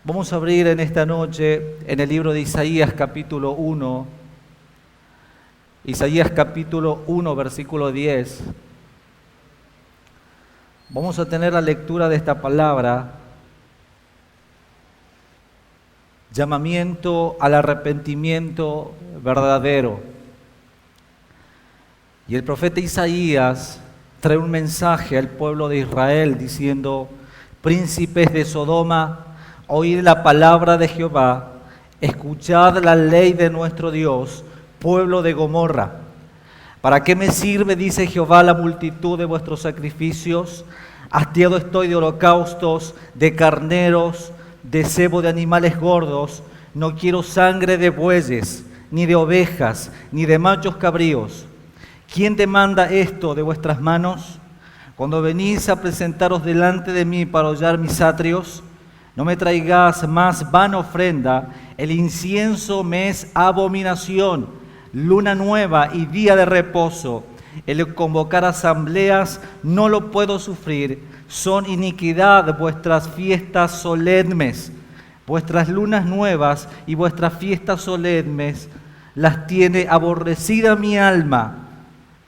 Vamos a abrir en esta noche en el libro de Isaías capítulo 1, Isaías capítulo 1, versículo 10. Vamos a tener la lectura de esta palabra, llamamiento al arrepentimiento verdadero. Y el profeta Isaías trae un mensaje al pueblo de Israel diciendo: príncipes de Sodoma, oíd la palabra de Jehová, escuchad la ley de nuestro Dios, pueblo de Gomorra. ¿Para qué me sirve, dice Jehová, la multitud de vuestros sacrificios? Hastiado estoy de holocaustos, de carneros, de cebo de animales gordos. No quiero sangre de bueyes, ni de ovejas, ni de machos cabríos. ¿Quién demanda esto de vuestras manos? Cuando venís a presentaros delante de mí para hollar mis atrios, no me traigáis más vana ofrenda. El incienso me es abominación, luna nueva y día de reposo. El convocar asambleas no lo puedo sufrir. Son iniquidad vuestras fiestas solemnes. Vuestras lunas nuevas y vuestras fiestas solemnes las tiene aborrecida mi alma.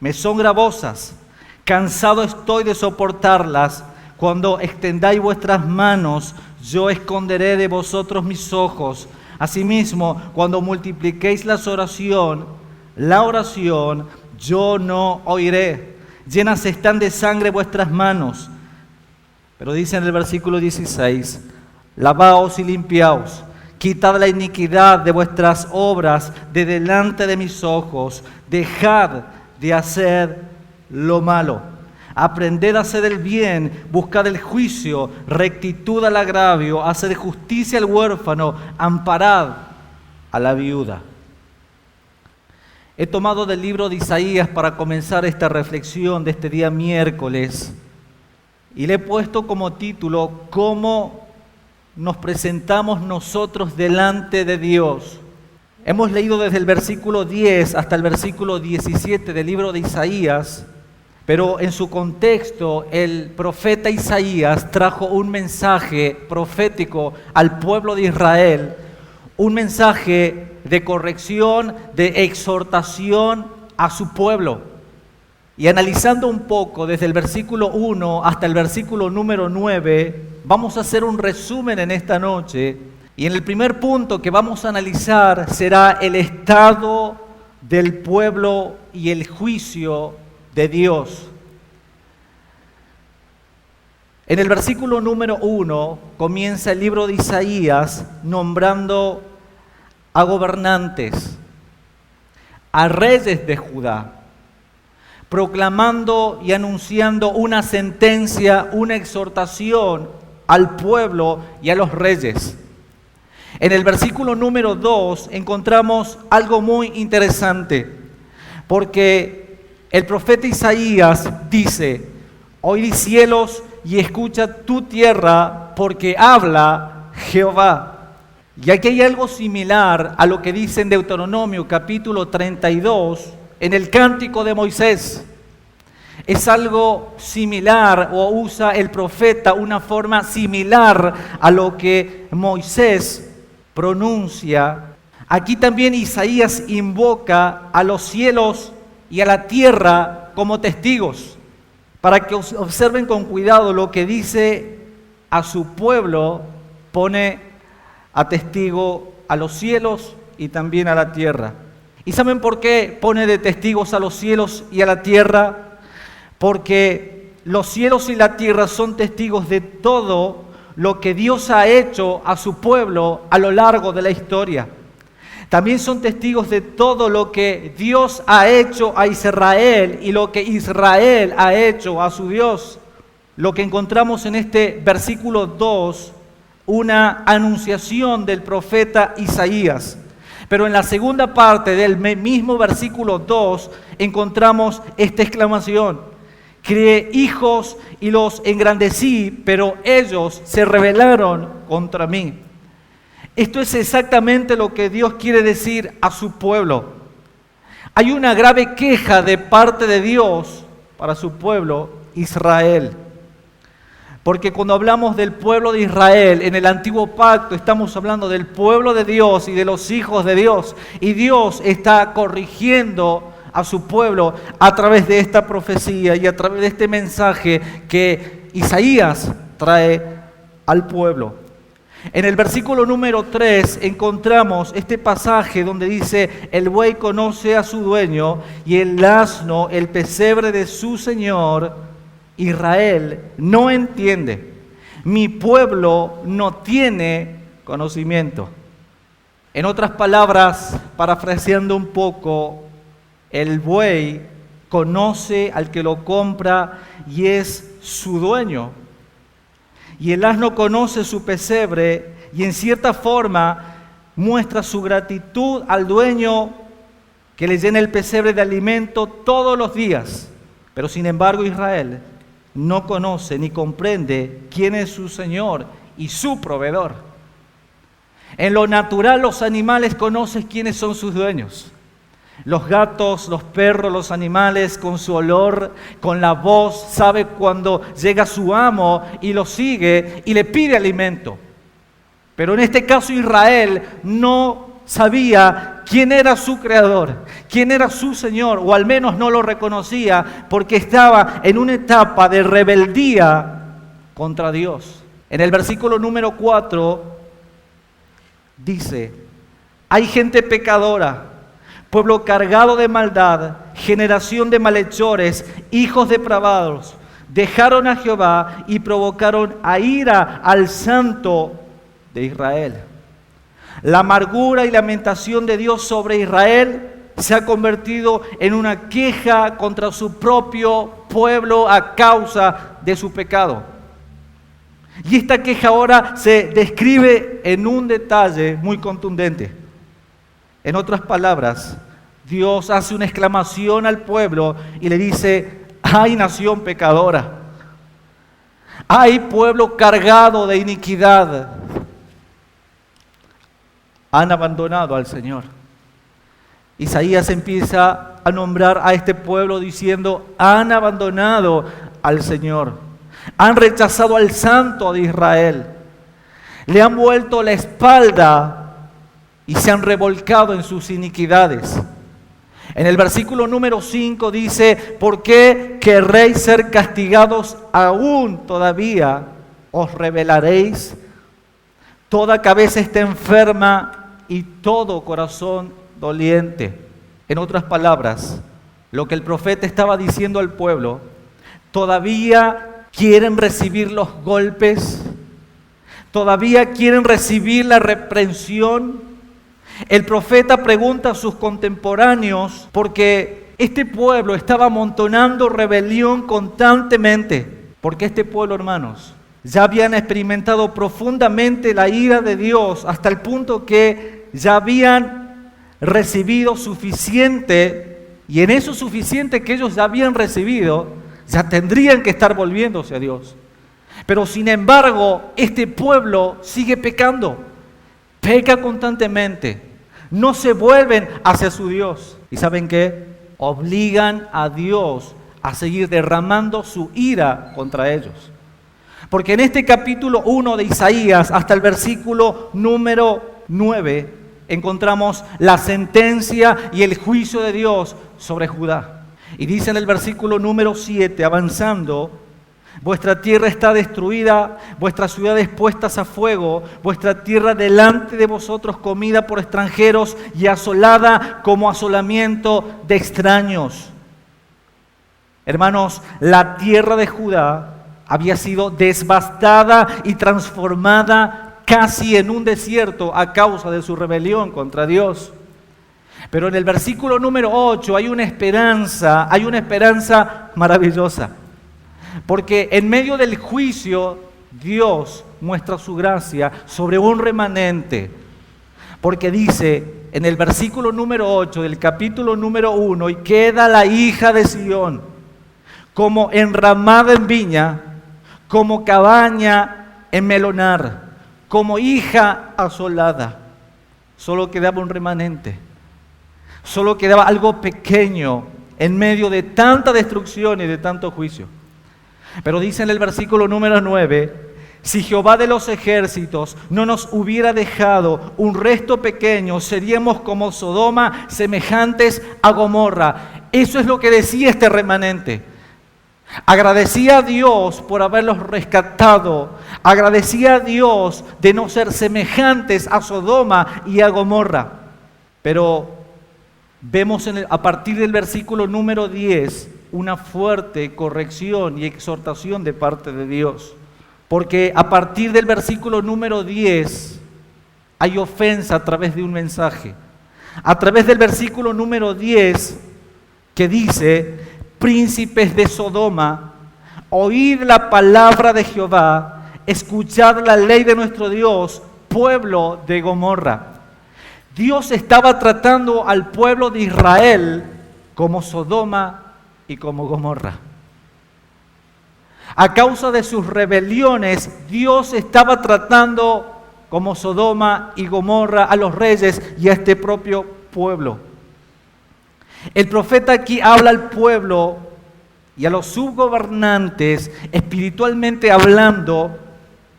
Me son gravosas. Cansado estoy de soportarlas. Cuando extendáis vuestras manos, yo esconderé de vosotros mis ojos. Asimismo, cuando multipliquéis la oración, yo no oiré. Llenas están de sangre vuestras manos. Pero dice en el versículo 16, lavaos y limpiaos, quitad la iniquidad de vuestras obras de delante de mis ojos, dejad de hacer lo malo. Aprended a hacer el bien, buscad el juicio, rectitud al agravio, haced justicia al huérfano, amparad a la viuda. He tomado del libro de Isaías para comenzar esta reflexión de este día miércoles y le he puesto como título: ¿cómo nos presentamos nosotros delante de Dios? Hemos leído desde el versículo 10 hasta el versículo 17 del libro de Isaías, pero en su contexto el profeta Isaías trajo un mensaje profético al pueblo de Israel, un mensaje de corrección, de exhortación a su pueblo. Y analizando un poco desde el versículo 1 hasta el versículo número 9, vamos a hacer un resumen en esta noche. Y en el primer punto que vamos a analizar será el estado del pueblo y el juicio de Dios. En el versículo número 1 comienza el libro de Isaías nombrando a gobernantes, a reyes de Judá, proclamando y anunciando una sentencia, una exhortación al pueblo y a los reyes. En el versículo número 2 encontramos algo muy interesante, porque el profeta Isaías dice: oíd cielos y escucha tu tierra, porque habla Jehová. Y aquí hay algo similar a lo que dice en Deuteronomio capítulo 32, en el cántico de Moisés. Es algo similar, o usa el profeta una forma similar a lo que Moisés pronuncia. Aquí también Isaías invoca a los cielos y a la tierra como testigos, para que observen con cuidado lo que dice a su pueblo. Pone a testigo a los cielos y también a la tierra. ¿Y saben por qué pone de testigos a los cielos y a la tierra? Porque los cielos y la tierra son testigos de todo lo que Dios ha hecho a su pueblo a lo largo de la historia. También son testigos de todo lo que Dios ha hecho a Israel y lo que Israel ha hecho a su Dios. Lo que encontramos en este versículo 2, una anunciación del profeta Isaías. Pero en la segunda parte del mismo versículo 2 encontramos esta exclamación: crié hijos y los engrandecí, pero ellos se rebelaron contra mí. Esto es exactamente lo que Dios quiere decir a su pueblo. Hay una grave queja de parte de Dios para su pueblo Israel. Porque cuando hablamos del pueblo de Israel en el antiguo pacto, estamos hablando del pueblo de Dios y de los hijos de Dios. Y Dios está corrigiendo a su pueblo a través de esta profecía y a través de este mensaje que Isaías trae al pueblo. En el versículo número 3 encontramos este pasaje donde dice: el buey conoce a su dueño y el asno el pesebre de su señor. Israel no entiende, mi pueblo no tiene conocimiento. En otras palabras, parafraseando un poco, el buey conoce al que lo compra y es su dueño. Y el asno conoce su pesebre y en cierta forma muestra su gratitud al dueño que le llena el pesebre de alimento todos los días. Pero sin embargo Israel no conoce ni comprende quién es su Señor y su proveedor. En lo natural los animales conocen quiénes son sus dueños. Los gatos, los perros, los animales con su olor, con la voz, sabe cuando llega su amo y lo sigue y le pide alimento. Pero en este caso Israel no sabía quién era su creador, quién era su Señor, o al menos no lo reconocía porque estaba en una etapa de rebeldía contra Dios. En el versículo número 4 dice: hay gente pecadora, pueblo cargado de maldad, generación de malhechores, hijos depravados, dejaron a Jehová y provocaron a ira al Santo de Israel. La amargura y lamentación de Dios sobre Israel se ha convertido en una queja contra su propio pueblo a causa de su pecado. Y esta queja ahora se describe en un detalle muy contundente. En otras palabras, Dios hace una exclamación al pueblo y le dice: ¡ay, nación pecadora! ¡Ay, pueblo cargado de iniquidad! Han abandonado al Señor. Isaías empieza a nombrar a este pueblo diciendo: han abandonado al Señor, han rechazado al Santo de Israel, le han vuelto la espalda y se han revolcado en sus iniquidades. En el versículo número 5 dice: ¿por qué querréis ser castigados aún todavía? ¿Os rebelaréis? Toda cabeza está enferma y todo corazón doliente. En otras palabras, lo que el profeta estaba diciendo al pueblo: todavía quieren recibir los golpes, todavía quieren recibir la reprensión. El profeta pregunta a sus contemporáneos porque este pueblo estaba amontonando rebelión constantemente, porque este pueblo, hermanos, ya habían experimentado profundamente la ira de Dios hasta el punto que ya habían recibido suficiente, y en eso suficiente que ellos ya habían recibido, ya tendrían que estar volviéndose a Dios. Pero sin embargo, este pueblo sigue pecando, peca constantemente, no se vuelven hacia su Dios. ¿Y saben qué? Obligan a Dios a seguir derramando su ira contra ellos. Porque en este capítulo 1 de Isaías hasta el versículo número 9 encontramos la sentencia y el juicio de Dios sobre Judá. Y dice en el versículo número 7, avanzando: vuestra tierra está destruida, vuestras ciudades puestas a fuego, vuestra tierra delante de vosotros comida por extranjeros y asolada como asolamiento de extraños. Hermanos, la tierra de Judá había sido devastada y transformada casi en un desierto a causa de su rebelión contra Dios. Pero en el versículo número 8 hay una esperanza maravillosa. Porque en medio del juicio, Dios muestra su gracia sobre un remanente. Porque dice en el versículo número 8 del capítulo número 1: y queda la hija de Sión como enramada en viña, como cabaña en melonar, como hija asolada. Solo quedaba un remanente, solo quedaba algo pequeño en medio de tanta destrucción y de tanto juicio. Pero dice en el versículo número 9, si Jehová de los ejércitos no nos hubiera dejado un resto pequeño, seríamos como Sodoma, semejantes a Gomorra. Eso es lo que decía este remanente. Agradecía a Dios por haberlos rescatado. Agradecía a Dios de no ser semejantes a Sodoma y a Gomorra. Pero vemos a partir del versículo número 10 una fuerte corrección y exhortación de parte de Dios. Porque a partir del versículo número 10 hay ofensa a través de un mensaje. A través del versículo número 10 que dice: príncipes de Sodoma, oíd la palabra de Jehová, escuchad la ley de nuestro Dios, pueblo de Gomorra. Dios estaba tratando al pueblo de Israel como Sodoma y como Gomorra. A causa de sus rebeliones, Dios estaba tratando como Sodoma y Gomorra a los reyes y a este propio pueblo. El profeta aquí habla al pueblo y a los subgobernantes, espiritualmente hablando,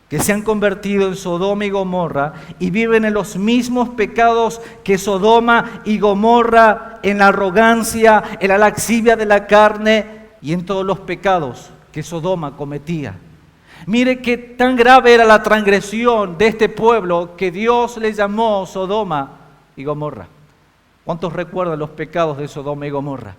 que se han convertido en Sodoma y Gomorra y viven en los mismos pecados que Sodoma y Gomorra, en la arrogancia, en la laxivia de la carne y en todos los pecados que Sodoma cometía. Mire qué tan grave era la transgresión de este pueblo que Dios le llamó Sodoma y Gomorra. ¿Cuántos recuerdan los pecados de Sodoma y Gomorra?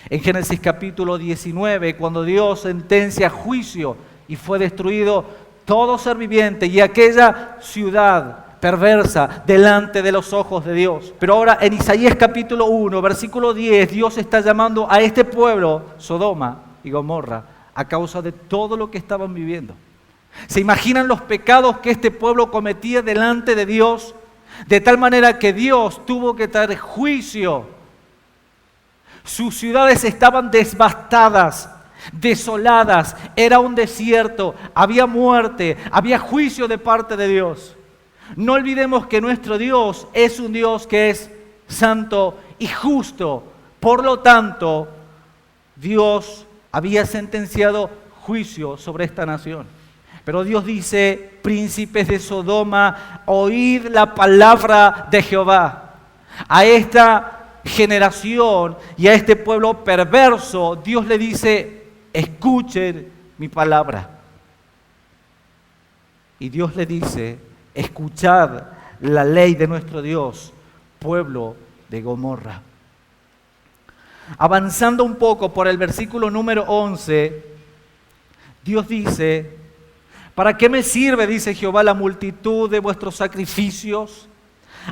En Génesis capítulo 19, cuando Dios sentencia juicio y fue destruido todo ser viviente y aquella ciudad perversa delante de los ojos de Dios. Pero ahora en Isaías capítulo 1, versículo 10, Dios está llamando a este pueblo, Sodoma y Gomorra, a causa de todo lo que estaban viviendo. ¿Se imaginan los pecados que este pueblo cometía delante de Dios? De tal manera que Dios tuvo que traer juicio. Sus ciudades estaban devastadas, desoladas, era un desierto, había muerte, había juicio de parte de Dios. No olvidemos que nuestro Dios es un Dios que es santo y justo. Por lo tanto, Dios había sentenciado juicio sobre esta nación. Pero Dios dice: príncipes de Sodoma, oíd la palabra de Jehová. A esta generación y a este pueblo perverso, Dios le dice: escuchen mi palabra. Y Dios le dice: escuchad la ley de nuestro Dios, pueblo de Gomorra. Avanzando un poco por el versículo número 11, Dios dice: ¿para qué me sirve, dice Jehová, la multitud de vuestros sacrificios?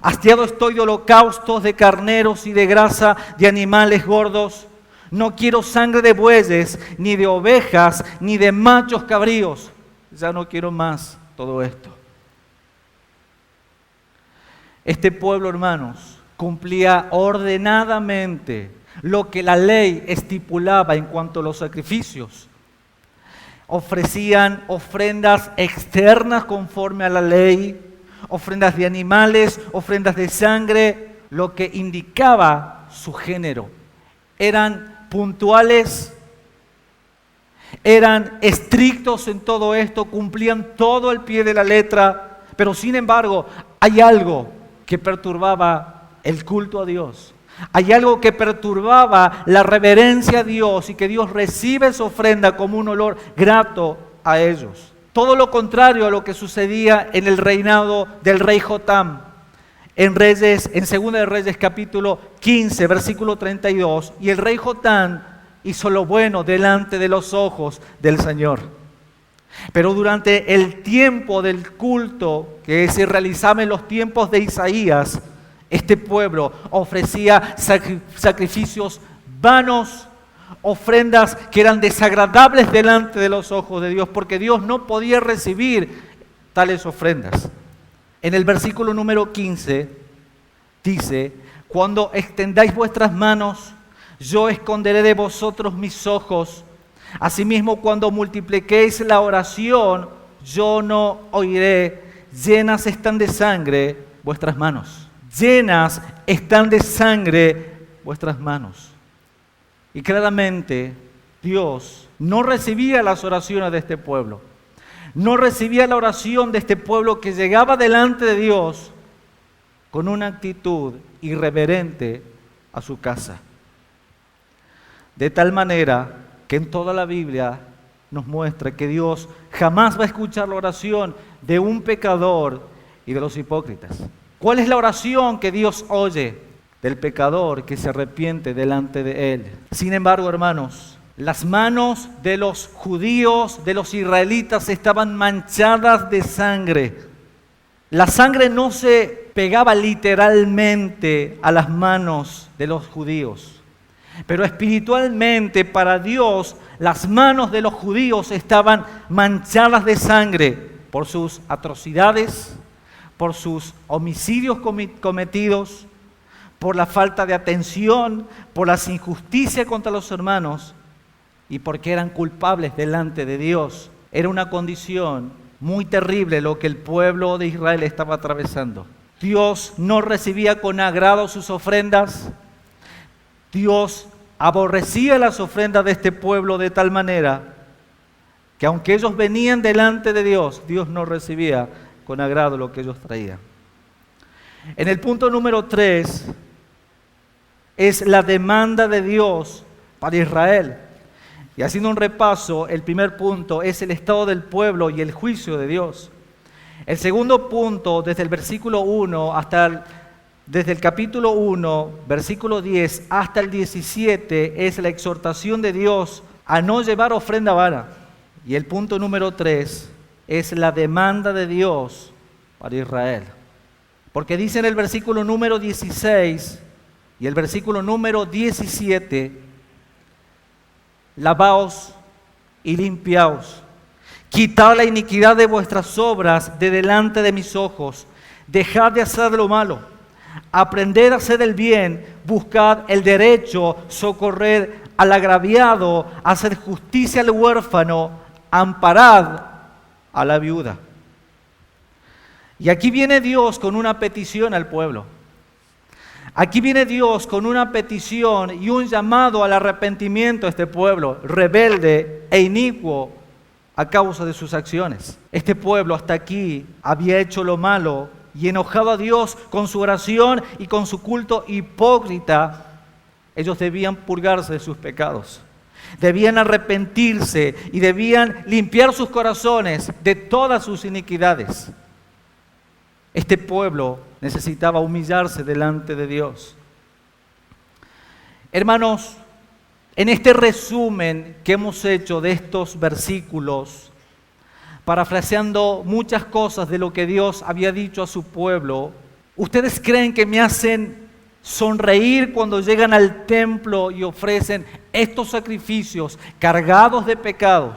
Hastiado estoy de holocaustos, de carneros y de grasa de animales gordos. No quiero sangre de bueyes, ni de ovejas, ni de machos cabríos. Ya no quiero más todo esto. Este pueblo, hermanos, cumplía ordenadamente lo que la ley estipulaba en cuanto a los sacrificios. Ofrecían ofrendas externas conforme a la ley, ofrendas de animales, ofrendas de sangre, lo que indicaba su género. Eran puntuales, eran estrictos en todo esto, cumplían todo al pie de la letra, pero sin embargo hay algo que perturbaba el culto a Dios. Hay algo que perturbaba la reverencia a Dios y que Dios recibe su ofrenda como un olor grato a ellos. Todo lo contrario a lo que sucedía en el reinado del rey Jotam. En 2 de Reyes capítulo 15, versículo 32. Y el rey Jotam hizo lo bueno delante de los ojos del Señor. Pero durante el tiempo del culto que se realizaba en los tiempos de Isaías, este pueblo ofrecía sacrificios vanos, ofrendas que eran desagradables delante de los ojos de Dios, porque Dios no podía recibir tales ofrendas. En el versículo número 15 dice: cuando extendáis vuestras manos, yo esconderé de vosotros mis ojos. Asimismo, cuando multipliquéis la oración, yo no oiré. Llenas están de sangre vuestras manos. Llenas están de sangre vuestras manos. Y claramente Dios no recibía las oraciones de este pueblo. No recibía la oración de este pueblo que llegaba delante de Dios con una actitud irreverente a su casa. De tal manera que en toda la Biblia nos muestra que Dios jamás va a escuchar la oración de un pecador y de los hipócritas. ¿Cuál es la oración que Dios oye? Del pecador que se arrepiente delante de Él. Sin embargo, hermanos, las manos de los judíos, de los israelitas, estaban manchadas de sangre. La sangre no se pegaba literalmente a las manos de los judíos, pero espiritualmente para Dios las manos de los judíos estaban manchadas de sangre por sus atrocidades, por sus homicidios cometidos, por la falta de atención, por las injusticias contra los hermanos y porque eran culpables delante de Dios. Era una condición muy terrible lo que el pueblo de Israel estaba atravesando. Dios no recibía con agrado sus ofrendas. Dios aborrecía las ofrendas de este pueblo de tal manera que aunque ellos venían delante de Dios, Dios no recibía con agrado lo que ellos traían. En el punto número 3 es la demanda de Dios para Israel. Y haciendo un repaso, el primer punto es el estado del pueblo y el juicio de Dios. El segundo punto, desde el versículo 1 desde el capítulo 1, versículo 10 hasta el 17, es la exhortación de Dios a no llevar ofrenda vana. Y el punto número 3 es la demanda de Dios para Israel. Porque dice en el versículo número 16 y el versículo número 17, lavaos y limpiaos, quitad la iniquidad de vuestras obras de delante de mis ojos, dejad de hacer lo malo, aprended a hacer el bien, buscad el derecho, socorred al agraviado, hacer justicia al huérfano, amparad a la viuda. Y aquí viene Dios con una petición al pueblo. Aquí viene Dios con una petición y un llamado al arrepentimiento a este pueblo rebelde e inicuo a causa de sus acciones. Este pueblo hasta aquí había hecho lo malo y enojado a Dios con su oración y con su culto hipócrita. Ellos debían purgarse de sus pecados. Debían arrepentirse y debían limpiar sus corazones de todas sus iniquidades. Este pueblo necesitaba humillarse delante de Dios. Hermanos, en este resumen que hemos hecho de estos versículos, parafraseando muchas cosas de lo que Dios había dicho a su pueblo, ¿ustedes creen que me hacen sonreír cuando llegan al templo y ofrecen estos sacrificios cargados de pecados,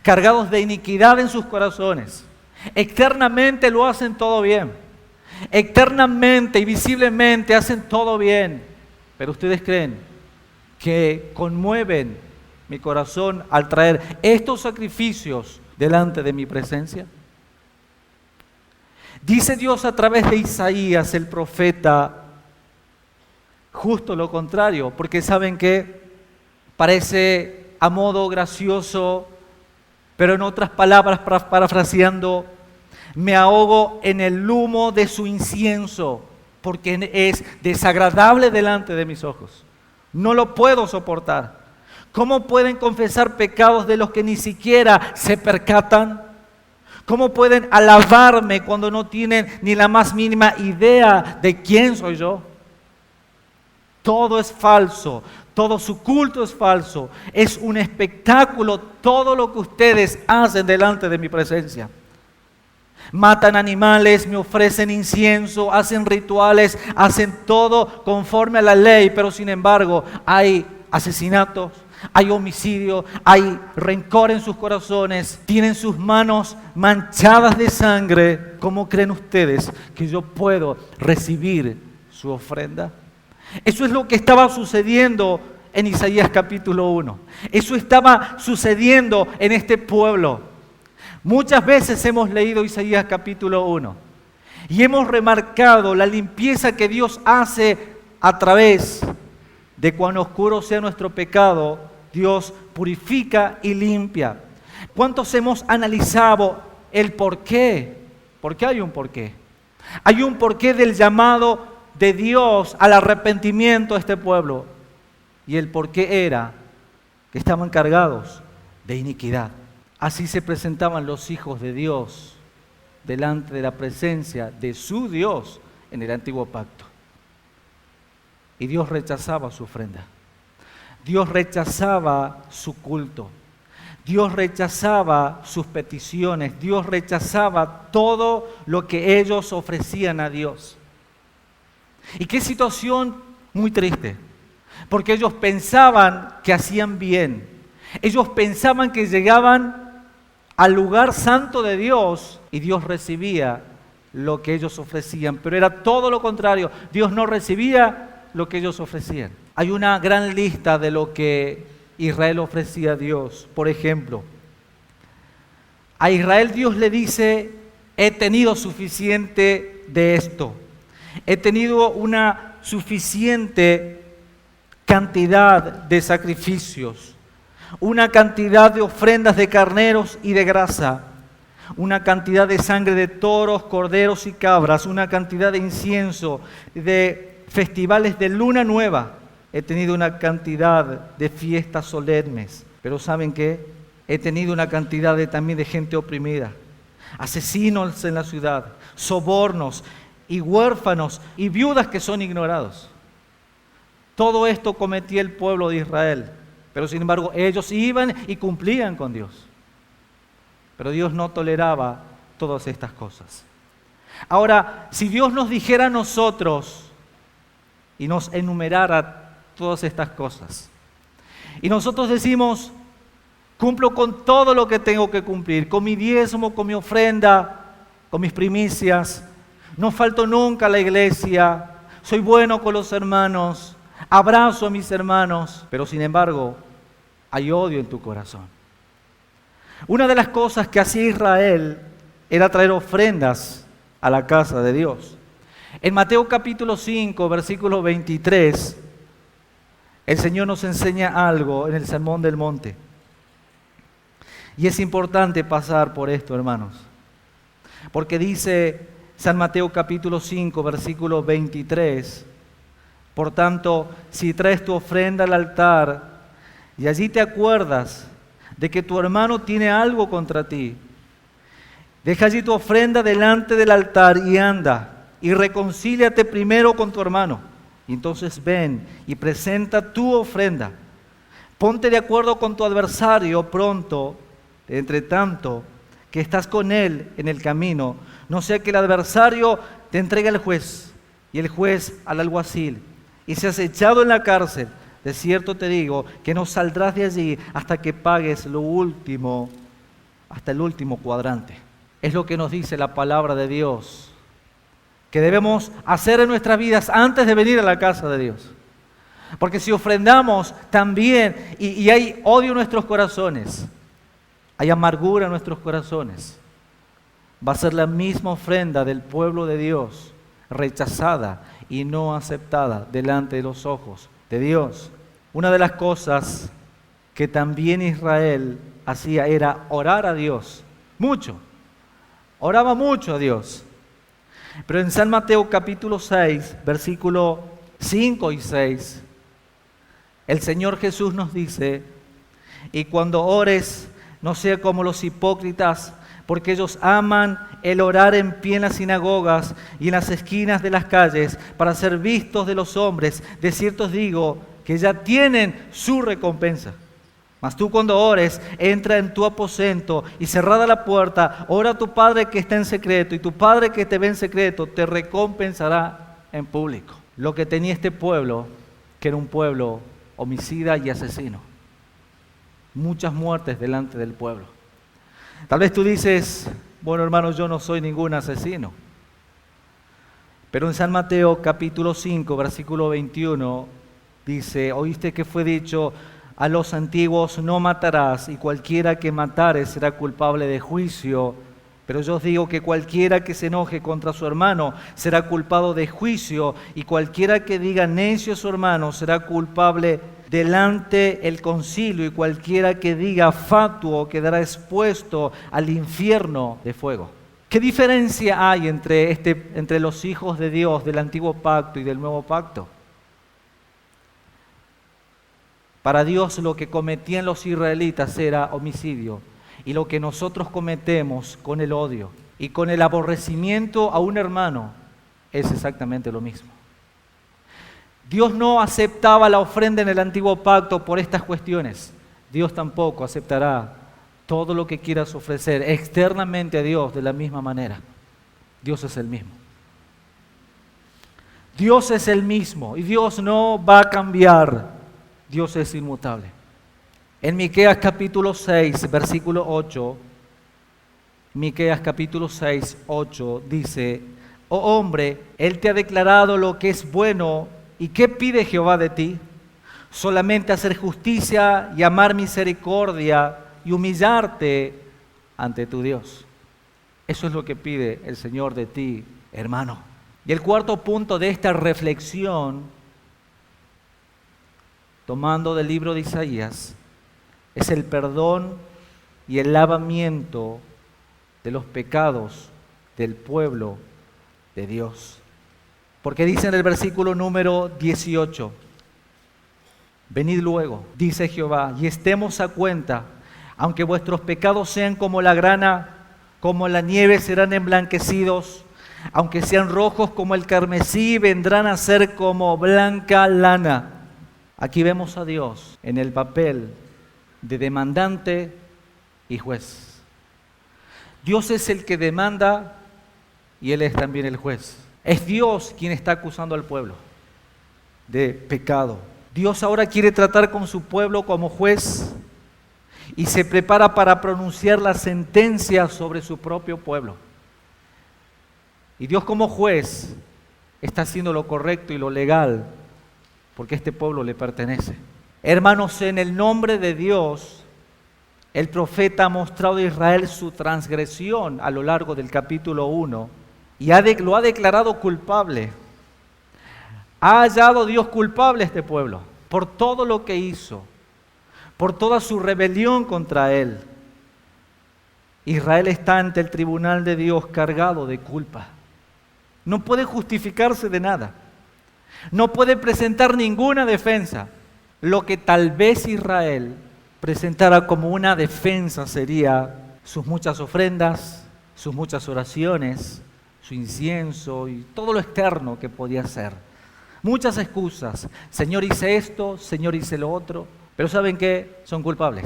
cargados de iniquidad en sus corazones? Externamente lo hacen todo bien. Externamente y visiblemente hacen todo bien. Pero ustedes creen que conmueven mi corazón al traer estos sacrificios delante de mi presencia. Dice Dios a través de Isaías, el profeta, justo lo contrario, porque saben que parece a modo gracioso, pero en otras palabras, parafraseando, me ahogo en el humo de su incienso, porque es desagradable delante de mis ojos. No lo puedo soportar. ¿Cómo pueden confesar pecados de los que ni siquiera se percatan? ¿Cómo pueden alabarme cuando no tienen ni la más mínima idea de quién soy yo? Todo es falso, todo su culto es falso, es un espectáculo todo lo que ustedes hacen delante de mi presencia. Matan animales, me ofrecen incienso, hacen rituales, hacen todo conforme a la ley, pero sin embargo hay asesinatos, hay homicidio, hay rencor en sus corazones, tienen sus manos manchadas de sangre. ¿Cómo creen ustedes que yo puedo recibir su ofrenda? Eso es lo que estaba sucediendo en Isaías capítulo 1. Eso estaba sucediendo en este pueblo. Muchas veces hemos leído Isaías capítulo 1 y hemos remarcado la limpieza que Dios hace a través de cuán oscuro sea nuestro pecado, Dios purifica y limpia. ¿Cuántos hemos analizado el por qué? ¿Por qué hay un porqué? Hay un porqué del llamado de Dios al arrepentimiento a este pueblo. Y el porqué era que estaban cargados de iniquidad. Así se presentaban los hijos de Dios delante de la presencia de su Dios en el antiguo pacto. Y Dios rechazaba su ofrenda. Dios rechazaba su culto. Dios rechazaba sus peticiones. Dios rechazaba todo lo que ellos ofrecían a Dios. Y qué situación muy triste. Porque ellos pensaban que hacían bien. Ellos pensaban que llegaban al lugar santo de Dios y Dios recibía lo que ellos ofrecían. Pero era todo lo contrario. Dios no recibía lo que ellos ofrecían. Hay una gran lista de lo que Israel ofrecía a Dios. Por ejemplo, a Israel Dios le dice: he tenido suficiente de esto. He tenido una suficiente cantidad de sacrificios, una cantidad de ofrendas de carneros y de grasa, una cantidad de sangre de toros, corderos y cabras, una cantidad de incienso, de festivales de luna nueva. He tenido una cantidad de fiestas solemnes, pero ¿saben qué? He tenido una cantidad también de gente oprimida, asesinos en la ciudad, sobornos y huérfanos y viudas que son ignorados. Todo esto cometía el pueblo de Israel, pero sin embargo ellos iban y cumplían con Dios. Pero Dios no toleraba todas estas cosas. Ahora, si Dios nos dijera a nosotros y nos enumerara todas estas cosas, y nosotros decimos: cumplo con todo lo que tengo que cumplir, con mi diezmo, con mi ofrenda, con mis primicias, no falto nunca a la iglesia, soy bueno con los hermanos, abrazo a mis hermanos, pero sin embargo hay odio en tu corazón. Una de las cosas que hacía Israel era traer ofrendas a la casa de Dios. En Mateo capítulo 5, versículo 23, el Señor nos enseña algo en el Sermón del Monte. Y es importante pasar por esto, hermanos. Porque dice San Mateo capítulo 5, versículo 23, por tanto, si traes tu ofrenda al altar y allí te acuerdas de que tu hermano tiene algo contra ti, deja allí tu ofrenda delante del altar y anda y reconcíliate primero con tu hermano. Y entonces ven y presenta tu ofrenda. Ponte de acuerdo con tu adversario pronto, entre tanto que estás con él en el camino, no sea que el adversario te entregue al juez y el juez al alguacil y seas echado en la cárcel. De cierto te digo que no saldrás de allí hasta que pagues lo último, hasta el último cuadrante. Es lo que nos dice la palabra de Dios que debemos hacer en nuestras vidas antes de venir a la casa de Dios. Porque si ofrendamos también y hay odio en nuestros corazones, hay amargura en nuestros corazones, va a ser la misma ofrenda del pueblo de Dios, rechazada y no aceptada delante de los ojos de Dios. Una de las cosas que también Israel hacía era orar a Dios, mucho. Oraba mucho a Dios. Pero en San Mateo capítulo 6, versículo 5 y 6, el Señor Jesús nos dice: y cuando ores, no sea como los hipócritas, porque ellos aman el orar en pie en las sinagogas y en las esquinas de las calles para ser vistos de los hombres. De cierto os digo que ya tienen su recompensa. Mas tú cuando ores, entra en tu aposento y cerrada la puerta, ora a tu Padre que está en secreto, y tu Padre que te ve en secreto te recompensará en público. Lo que tenía este pueblo, que era un pueblo homicida y asesino. Muchas muertes delante del pueblo. Tal vez tú dices: bueno, hermano, yo no soy ningún asesino. Pero en San Mateo capítulo 5, versículo 21, dice: oíste que fue dicho a los antiguos: no matarás, y cualquiera que matare será culpable de juicio. Pero yo os digo que cualquiera que se enoje contra su hermano será culpado de juicio, y cualquiera que diga necio a su hermano será culpable delante el concilio, y cualquiera que diga fatuo quedará expuesto al infierno de fuego. ¿Qué diferencia hay entre los hijos de Dios del antiguo pacto y del nuevo pacto? Para Dios lo que cometían los israelitas era homicidio, y lo que nosotros cometemos con el odio y con el aborrecimiento a un hermano es exactamente lo mismo. Dios no aceptaba la ofrenda en el antiguo pacto por estas cuestiones. Dios tampoco aceptará todo lo que quieras ofrecer externamente a Dios de la misma manera. Dios es el mismo. Dios es el mismo y Dios no va a cambiar. Dios es inmutable. En Miqueas capítulo 6, versículo 8, Miqueas capítulo 6, 8 dice: Oh hombre, Él te ha declarado lo que es bueno. ¿Y qué pide Jehová de ti? Solamente hacer justicia y amar misericordia y humillarte ante tu Dios. Eso es lo que pide el Señor de ti, hermano. Y el cuarto punto de esta reflexión, tomando del libro de Isaías, es el perdón y el lavamiento de los pecados del pueblo de Dios. Porque dice en el versículo número 18, venid luego, dice Jehová, y estemos a cuenta, aunque vuestros pecados sean como la grana, como la nieve serán emblanquecidos, aunque sean rojos como el carmesí, vendrán a ser como blanca lana. Aquí vemos a Dios en el papel de demandante y juez. Dios es el que demanda y Él es también el juez. Es Dios quien está acusando al pueblo de pecado. Dios ahora quiere tratar con su pueblo como juez y se prepara para pronunciar la sentencia sobre su propio pueblo. Y Dios como juez está haciendo lo correcto y lo legal porque este pueblo le pertenece. Hermanos, en el nombre de Dios, el profeta ha mostrado a Israel su transgresión a lo largo del capítulo 1 y lo ha declarado culpable. Ha hallado Dios culpable a este pueblo por todo lo que hizo, por toda su rebelión contra Él. Israel está ante el tribunal de Dios cargado de culpa. No puede justificarse de nada. No puede presentar ninguna defensa. Lo que tal vez Israel presentara como una defensa sería sus muchas ofrendas, sus muchas oraciones, su incienso y todo lo externo que podía hacer. Muchas excusas. Señor, hice esto, Señor, hice lo otro. Pero ¿saben qué? Son culpables.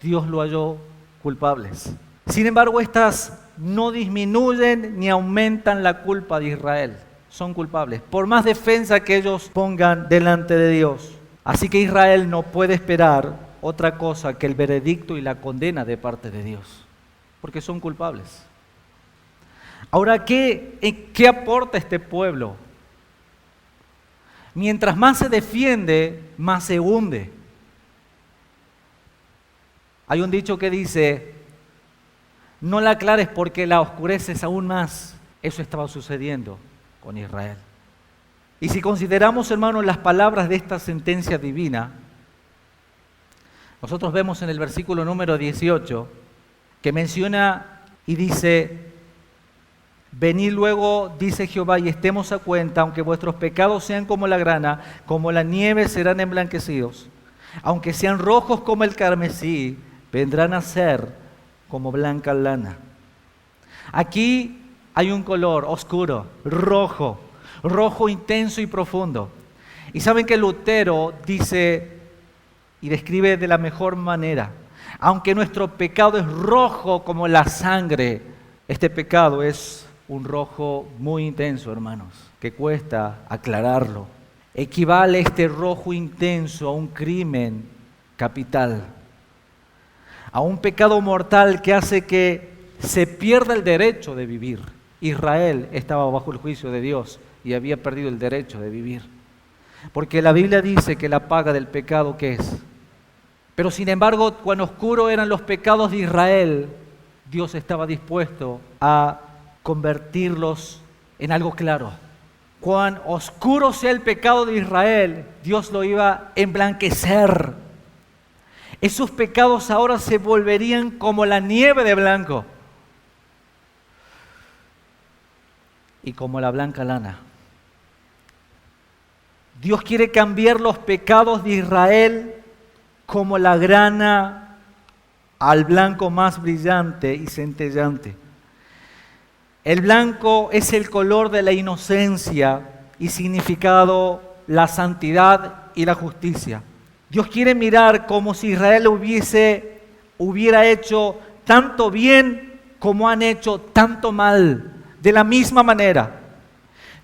Dios lo halló culpables. Sin embargo, estas no disminuyen ni aumentan la culpa de Israel. Son culpables, por más defensa que ellos pongan delante de Dios. Así que Israel no puede esperar otra cosa que el veredicto y la condena de parte de Dios, porque son culpables. Ahora, ¿qué aporta este pueblo? Mientras más se defiende, más se hunde. Hay un dicho que dice: no la aclares porque la oscureces aún más. Eso estaba sucediendo con Israel. Y si consideramos, hermanos, las palabras de esta sentencia divina, nosotros vemos en el versículo número 18 que menciona y dice: venid luego, dice Jehová, y estemos a cuenta, aunque vuestros pecados sean como la grana, como la nieve serán emblanquecidos, aunque sean rojos como el carmesí, vendrán a ser como blanca lana. Aquí hay un color oscuro, rojo intenso y profundo. Y saben que Lutero dice y describe de la mejor manera: aunque nuestro pecado es rojo como la sangre, este pecado es un rojo muy intenso, hermanos, que cuesta aclararlo. Equivale este rojo intenso a un crimen capital, a un pecado mortal que hace que se pierda el derecho de vivir. Israel estaba bajo el juicio de Dios y había perdido el derecho de vivir. Porque la Biblia dice que la paga del pecado, ¿qué es? Pero sin embargo, cuán oscuros eran los pecados de Israel, Dios estaba dispuesto a convertirlos en algo claro, cuán oscuro sea el pecado de Israel, Dios lo iba a emblanquecer. Esos pecados ahora se volverían como la nieve de blanco y como la blanca lana. Dios quiere cambiar los pecados de Israel como la grana al blanco más brillante y centellante. El blanco es el color de la inocencia y significado la santidad y la justicia. Dios quiere mirar como si Israel hubiera hecho tanto bien como han hecho tanto mal, de la misma manera.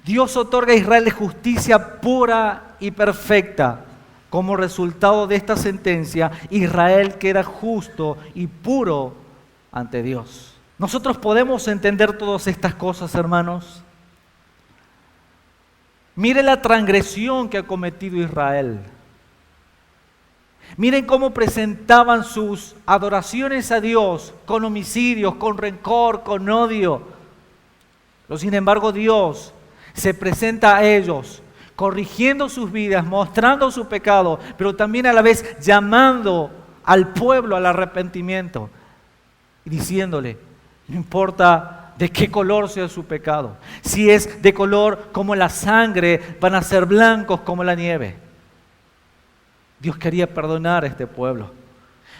Dios otorga a Israel justicia pura y perfecta. Como resultado de esta sentencia, Israel queda justo y puro ante Dios. ¿Nosotros podemos entender todas estas cosas, hermanos? Mire la transgresión que ha cometido Israel. Miren cómo presentaban sus adoraciones a Dios con homicidios, con rencor, con odio. Pero sin embargo, Dios se presenta a ellos corrigiendo sus vidas, mostrando su pecado, pero también a la vez llamando al pueblo al arrepentimiento y diciéndole: no importa de qué color sea su pecado, si es de color como la sangre, van a ser blancos como la nieve. Dios quería perdonar a este pueblo.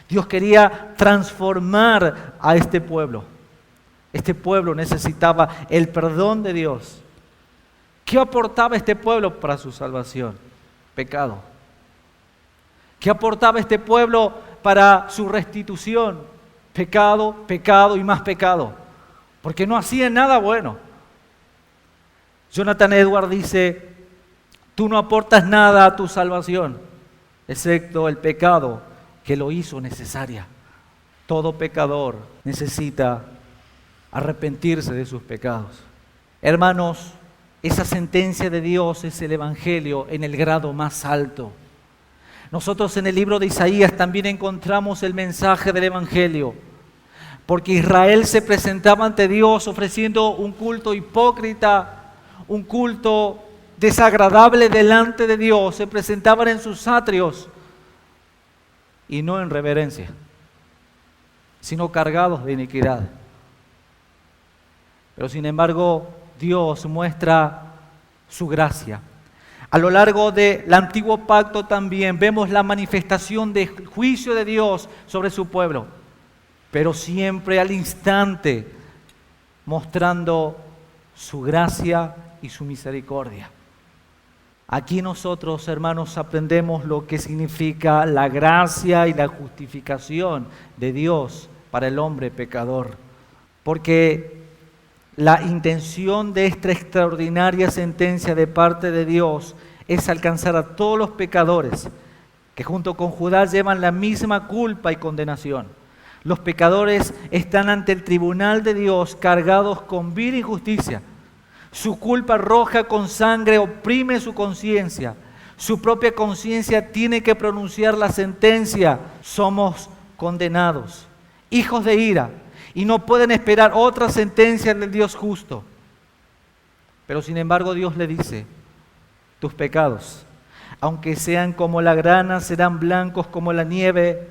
Dios quería transformar a este pueblo. Este pueblo necesitaba el perdón de Dios. ¿Qué aportaba este pueblo para su salvación? Pecado. ¿Qué aportaba este pueblo para su restitución? Pecado, pecado y más pecado. Porque no hacían nada bueno. Jonathan Edwards dice: tú no aportas nada a tu salvación, excepto el pecado que lo hizo necesaria. Todo pecador necesita arrepentirse de sus pecados. Hermanos, esa sentencia de Dios es el Evangelio en el grado más alto. Nosotros en el libro de Isaías también encontramos el mensaje del Evangelio, porque Israel se presentaba ante Dios ofreciendo un culto hipócrita, un culto desagradable delante de Dios. Se presentaban en sus atrios y no en reverencia, sino cargados de iniquidad. Pero sin embargo, Dios muestra su gracia. A lo largo del antiguo pacto también vemos la manifestación del juicio de Dios sobre su pueblo, pero siempre al instante mostrando su gracia y su misericordia. Aquí nosotros, hermanos, aprendemos lo que significa la gracia y la justificación de Dios para el hombre pecador, porque la intención de esta extraordinaria sentencia de parte de Dios es alcanzar a todos los pecadores que junto con Judá llevan la misma culpa y condenación. Los pecadores están ante el tribunal de Dios cargados con vil injusticia. Su culpa roja con sangre oprime su conciencia. Su propia conciencia tiene que pronunciar la sentencia: somos condenados, hijos de ira, y no pueden esperar otra sentencia del Dios justo. Pero sin embargo Dios le dice: tus pecados, aunque sean como la grana, serán blancos como la nieve.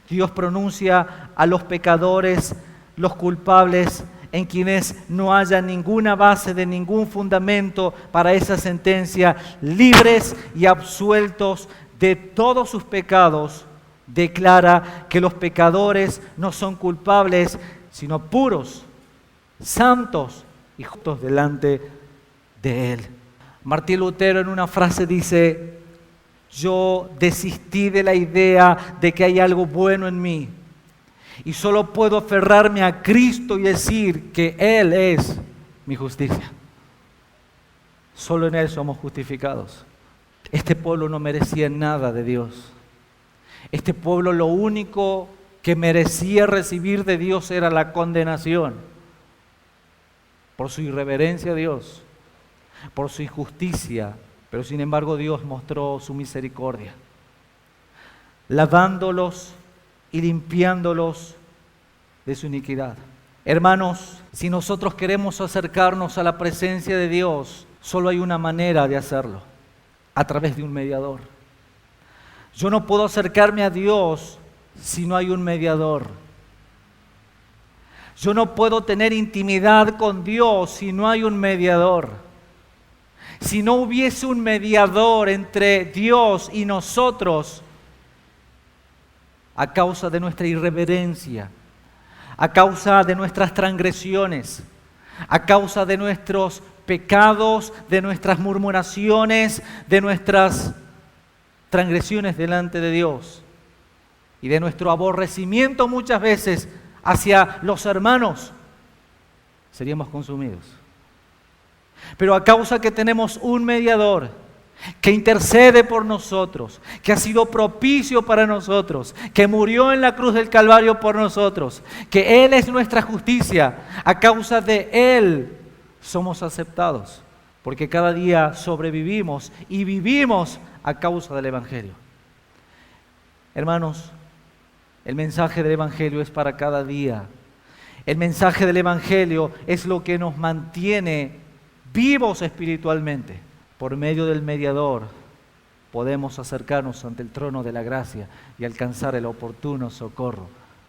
Dios pronuncia a los pecadores, los culpables, en quienes no haya ninguna base de ningún fundamento para esa sentencia, libres y absueltos de todos sus pecados. Declara que los pecadores no son culpables, sino puros, santos y justos delante de Él. Martín Lutero en una frase dice: yo desistí de la idea de que hay algo bueno en mí y solo puedo aferrarme a Cristo y decir que Él es mi justicia. Solo en Él somos justificados. Este pueblo no merecía nada de Dios. Este pueblo lo único que merecía recibir de Dios era la condenación por su irreverencia a Dios, por su injusticia, pero sin embargo Dios mostró su misericordia, lavándolos y limpiándolos de su iniquidad. Hermanos, si nosotros queremos acercarnos a la presencia de Dios, Solo hay una manera de hacerlo, a través de un mediador. Yo no puedo acercarme a Dios si no hay un mediador. Yo no puedo tener intimidad con Dios si no hay un mediador. Si no hubiese un mediador entre Dios y nosotros, a causa de nuestra irreverencia, a causa de nuestras transgresiones, a causa de nuestros pecados, de nuestras murmuraciones, de nuestras transgresiones delante de Dios y de nuestro aborrecimiento muchas veces hacia los hermanos, seríamos consumidos. Pero a causa que tenemos un mediador que intercede por nosotros, que ha sido propicio para nosotros, que murió en la cruz del Calvario por nosotros, que Él es nuestra justicia, a causa de Él somos aceptados, porque cada día sobrevivimos y vivimos a causa del Evangelio. Hermanos, el mensaje del Evangelio es para cada día. El mensaje del Evangelio es lo que nos mantiene vivos espiritualmente. Por medio del mediador podemos acercarnos ante el trono de la gracia y alcanzar el oportuno socorro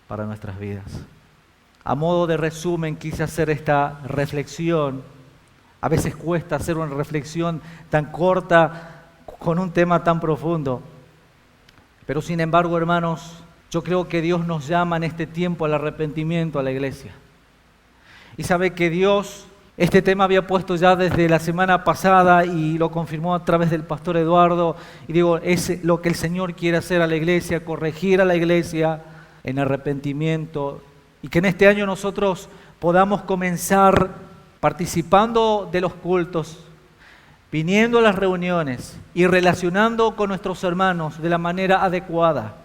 para nuestras vidas. A modo de resumen, quise hacer esta reflexión. A veces cuesta hacer una reflexión tan corta con un tema tan profundo. Pero sin embargo, hermanos, yo creo que Dios nos llama en este tiempo al arrepentimiento a la iglesia. Y sabe que Dios, este tema había puesto ya desde la semana pasada y lo confirmó a través del pastor Eduardo. Y digo, es lo que el Señor quiere hacer a la iglesia, corregir a la iglesia en arrepentimiento. Y que en este año nosotros podamos comenzar participando de los cultos, viniendo a las reuniones y relacionando con nuestros hermanos de la manera adecuada.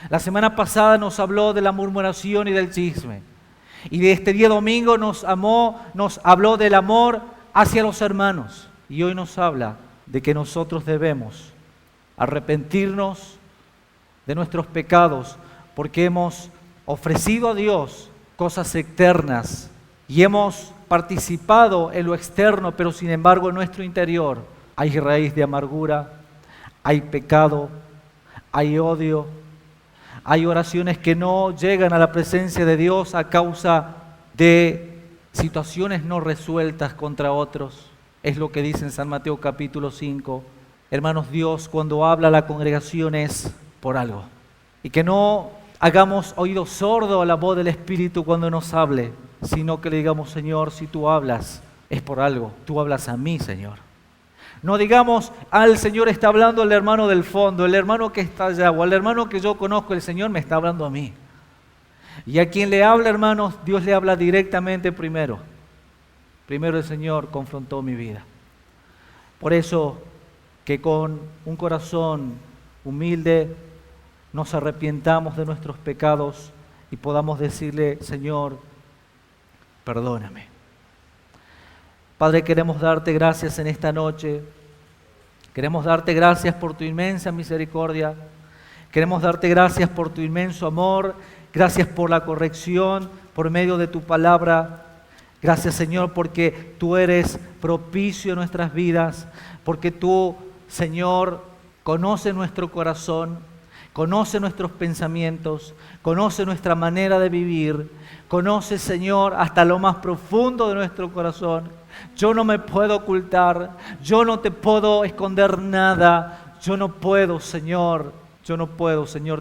La semana pasada nos habló de la murmuración y del chisme. Y de este día domingo nos habló del amor hacia los hermanos. Y hoy nos habla de que nosotros debemos arrepentirnos de nuestros pecados porque hemos ofrecido a Dios cosas externas y hemos participado en lo externo, pero sin embargo en nuestro interior hay raíz de amargura, hay pecado, hay odio, hay oraciones que no llegan a la presencia de Dios a causa de situaciones no resueltas contra otros. Es lo que dice en San Mateo capítulo 5. Hermanos, Dios cuando habla a la congregación es por algo. Y que no hagamos oído sordo a la voz del Espíritu cuando nos hable, sino que le digamos, Señor, si tú hablas, es por algo. Tú hablas a mí, Señor. No digamos, el Señor está hablando al hermano del fondo, el hermano que está allá, o al hermano que yo conozco, el Señor me está hablando a mí. Y a quien le habla, hermanos, Dios le habla directamente primero. Primero el Señor confrontó mi vida. Por eso, que con un corazón humilde nos arrepientamos de nuestros pecados y podamos decirle, Señor, perdóname. Padre, queremos darte gracias en esta noche. Queremos darte gracias por tu inmensa misericordia. Queremos darte gracias por tu inmenso amor. Gracias por la corrección por medio de tu palabra. Gracias, Señor, porque tú eres propicio en nuestras vidas. Porque tú, Señor, conoces nuestro corazón. Conoce nuestros pensamientos, conoce nuestra manera de vivir, conoce, Señor, hasta lo más profundo de nuestro corazón. Yo no me puedo ocultar, yo no te puedo esconder nada, yo no puedo, Señor,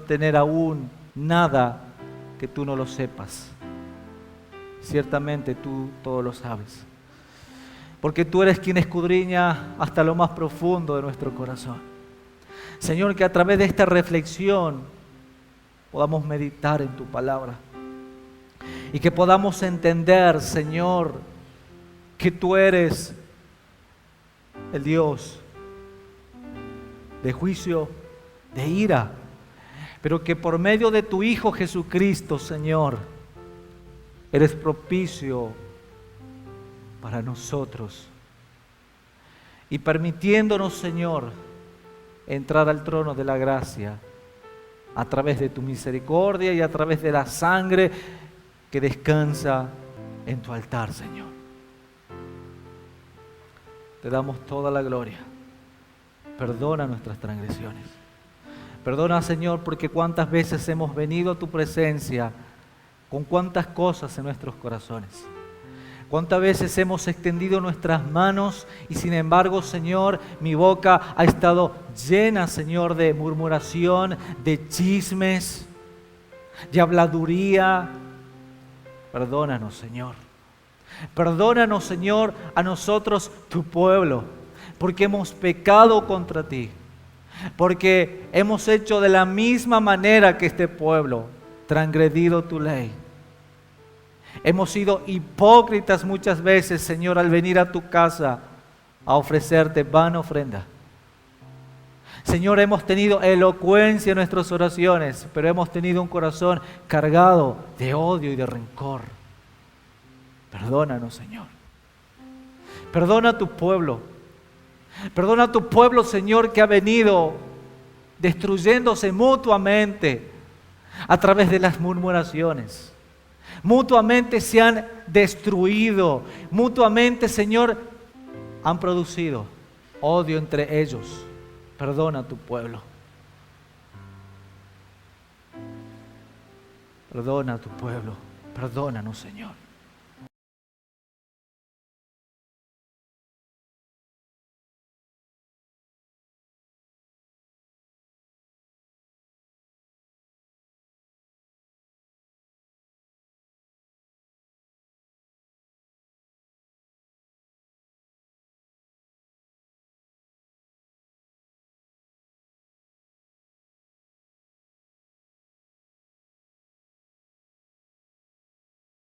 tener aún nada que tú no lo sepas. Ciertamente tú todo lo sabes, porque tú eres quien escudriña hasta lo más profundo de nuestro corazón. Señor, que a través de esta reflexión podamos meditar en tu palabra y que podamos entender, Señor, que tú eres el Dios de juicio, de ira, pero que por medio de tu Hijo Jesucristo, Señor, eres propicio para nosotros y permitiéndonos, Señor, entrar al trono de la gracia a través de tu misericordia y a través de la sangre que descansa en tu altar, Señor. te damos toda la gloria. Perdona nuestras transgresiones. Perdona, Señor, porque cuántas veces hemos venido a tu presencia con cuántas cosas en nuestros corazones. Cuántas veces hemos extendido nuestras manos y sin embargo, Señor, mi boca ha estado llena, Señor, de murmuración, de chismes, de habladuría. Perdónanos, Señor. Perdónanos, Señor, a nosotros, tu pueblo, porque hemos pecado contra ti, porque hemos hecho de la misma manera que este pueblo, transgredido tu ley. Hemos sido hipócritas muchas veces, Señor, al venir a tu casa a ofrecerte vana ofrenda. Señor, hemos tenido elocuencia en nuestras oraciones, pero hemos tenido un corazón cargado de odio y de rencor. Perdónanos, Señor. Perdona a tu pueblo. Perdona a tu pueblo, Señor, que ha venido destruyéndose mutuamente a través de las murmuraciones. Mutuamente se han destruido. Mutuamente, Señor, han producido odio entre ellos. Perdona a tu pueblo. Perdona a tu pueblo. Perdónanos, Señor.